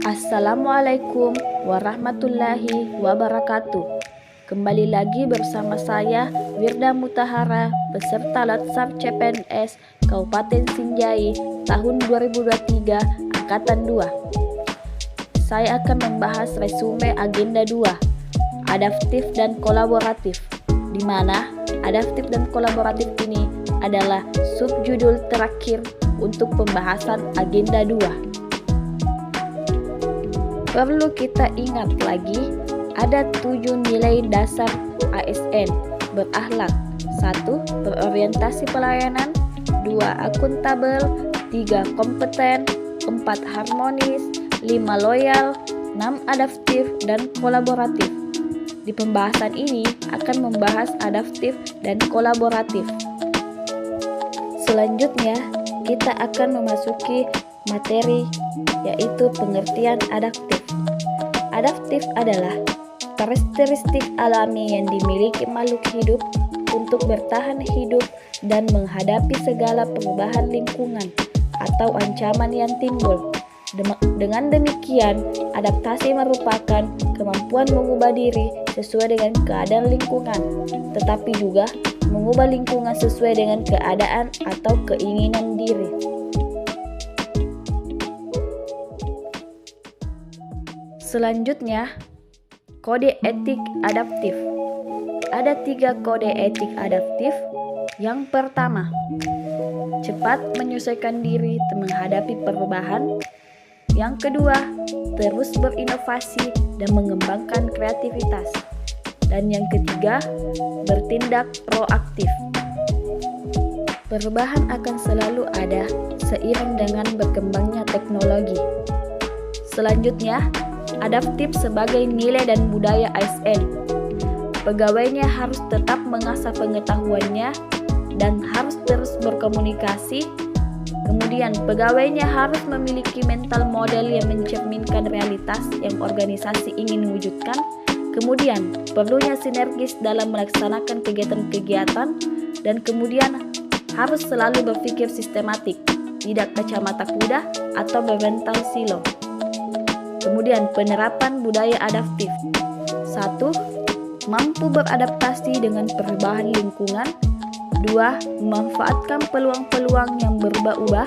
Assalamualaikum warahmatullahi wabarakatuh. Kembali lagi bersama saya Wirda Mutahara, peserta Latsar CPNS Kabupaten Sinjai tahun 2023 Angkatan 2. Saya akan membahas resume agenda 2, adaptif dan kolaboratif, di mana adaptif dan kolaboratif ini adalah subjudul terakhir untuk pembahasan agenda 2. Perlu kita ingat lagi, ada 7 nilai dasar ASN berakhlak. 1. Berorientasi pelayanan. 2. Akuntabel. 3. Kompeten. 4. Harmonis. 5. Loyal. 6. Adaptif dan kolaboratif. Di pembahasan ini akan membahas adaptif dan kolaboratif. Selanjutnya, kita akan memasuki materi, yaitu pengertian adaptif. Adaptif adalah karakteristik alami yang dimiliki makhluk hidup untuk bertahan hidup dan menghadapi segala perubahan lingkungan atau ancaman yang timbul. Dengan demikian, adaptasi merupakan kemampuan mengubah diri sesuai dengan keadaan lingkungan, tetapi juga mengubah lingkungan sesuai dengan keadaan atau keinginan diri. Selanjutnya, kode etik adaptif. Ada 3 kode etik adaptif. Yang pertama, cepat menyesuaikan diri menghadapi perubahan. Yang kedua, terus berinovasi dan mengembangkan kreativitas. Dan yang ketiga, bertindak proaktif. Perubahan akan selalu ada seiring dengan berkembangnya teknologi. Selanjutnya, adaptif sebagai nilai dan budaya ASN. Pegawainya harus tetap mengasah pengetahuannya dan harus terus berkomunikasi. Kemudian, pegawainya harus memiliki mental model yang mencerminkan realitas yang organisasi ingin wujudkan. Kemudian, perlunya sinergis dalam melaksanakan kegiatan-kegiatan, dan kemudian harus selalu berpikir sistematik, tidak kacamata kuda atau bermental silo. Kemudian, penerapan budaya adaptif. 1. Mampu beradaptasi dengan perubahan lingkungan. 2. Memanfaatkan peluang-peluang yang berubah-ubah.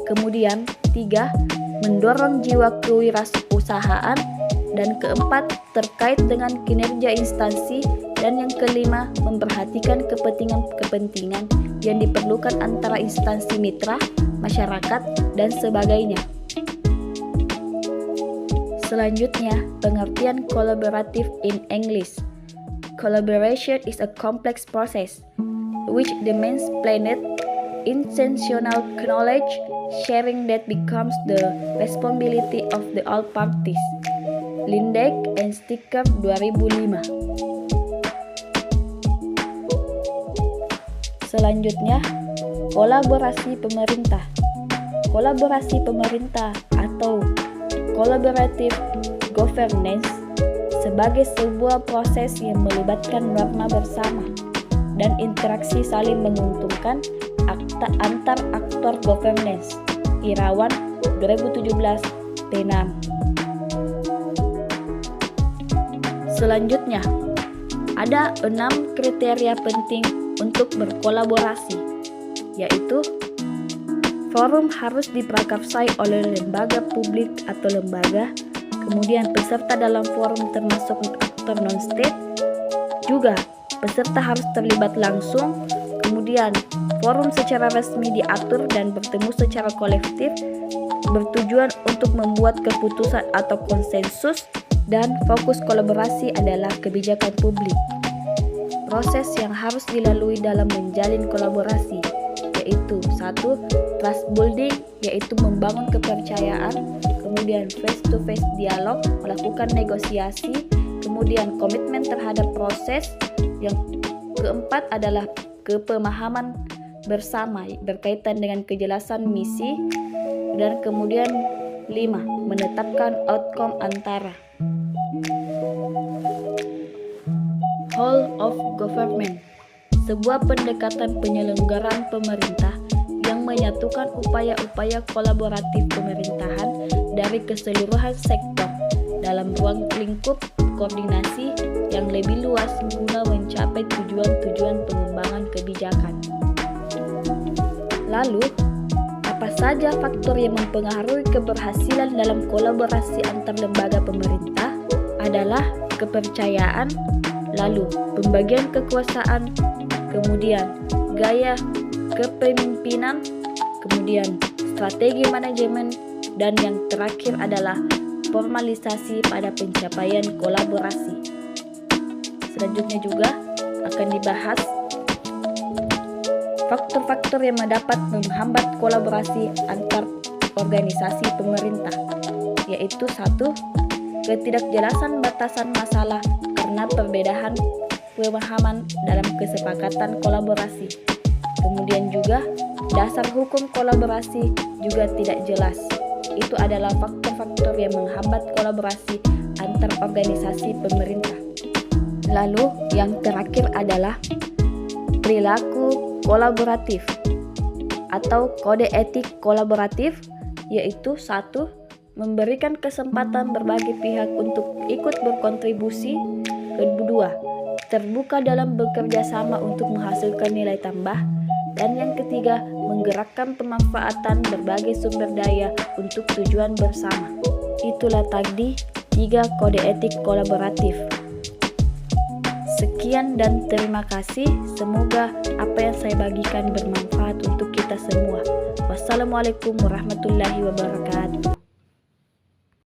Kemudian, 3. Mendorong jiwa kewirausahaan. Dan keempat, terkait dengan kinerja instansi. Dan yang kelima, memperhatikan kepentingan-kepentingan yang diperlukan antara instansi mitra, masyarakat, dan sebagainya. Selanjutnya, pengertian collaborative in English. Collaboration is a complex process which demands planned, intentional knowledge sharing that becomes the responsibility of the all parties. Lindeck and Sticker 2005. Selanjutnya, kolaborasi pemerintah. Kolaborasi pemerintah atau collaborative governance sebagai sebuah proses yang melibatkan norma bersama dan interaksi saling menguntungkan antar aktor governance. Irawan 2017 P6. Selanjutnya, ada 6 kriteria penting untuk berkolaborasi, yaitu forum harus diprakarsai oleh lembaga publik atau lembaga. Kemudian peserta dalam forum termasuk aktor non-state. Juga peserta harus terlibat langsung. Kemudian forum secara resmi diatur dan bertemu secara kolektif, bertujuan untuk membuat keputusan atau konsensus. Dan fokus kolaborasi adalah kebijakan publik. Proses yang harus dilalui dalam menjalin kolaborasi yaitu 1. Trust building, yaitu membangun kepercayaan. Kemudian face to face dialog, melakukan negosiasi. Kemudian komitmen terhadap proses. Yang keempat adalah kepemahaman bersama berkaitan dengan kejelasan misi. Dan kemudian 5. Menetapkan outcome antara. Whole of government, sebuah pendekatan penyelenggaraan pemerintah yang menyatukan upaya-upaya kolaboratif pemerintahan dari keseluruhan sektor dalam ruang lingkup koordinasi yang lebih luas guna mencapai tujuan-tujuan pengembangan kebijakan. Lalu, apa saja faktor yang mempengaruhi keberhasilan dalam kolaborasi antar lembaga pemerintah adalah kepercayaan, lalu pembagian kekuasaan, kemudian gaya kepemimpinan, kemudian strategi manajemen, dan yang terakhir adalah formalisasi pada pencapaian kolaborasi. Selanjutnya juga akan dibahas faktor-faktor yang dapat menghambat kolaborasi antar organisasi pemerintah, yaitu 1. Ketidakjelasan batasan masalah karena perbedaan pemahaman dalam kesepakatan kolaborasi. Kemudian juga dasar hukum kolaborasi juga tidak jelas. Itu adalah faktor-faktor yang menghambat kolaborasi antar organisasi pemerintah. Lalu yang terakhir adalah perilaku kolaboratif atau kode etik kolaboratif, yaitu 1. Memberikan kesempatan berbagai pihak untuk ikut berkontribusi. Kedua, terbuka dalam bekerja sama untuk menghasilkan nilai tambah. Dan yang ketiga, menggerakkan pemanfaatan berbagai sumber daya untuk tujuan bersama. Itulah tadi 3 kode etik kolaboratif. Sekian dan terima kasih. Semoga apa yang saya bagikan bermanfaat untuk kita semua. Wassalamualaikum warahmatullahi wabarakatuh.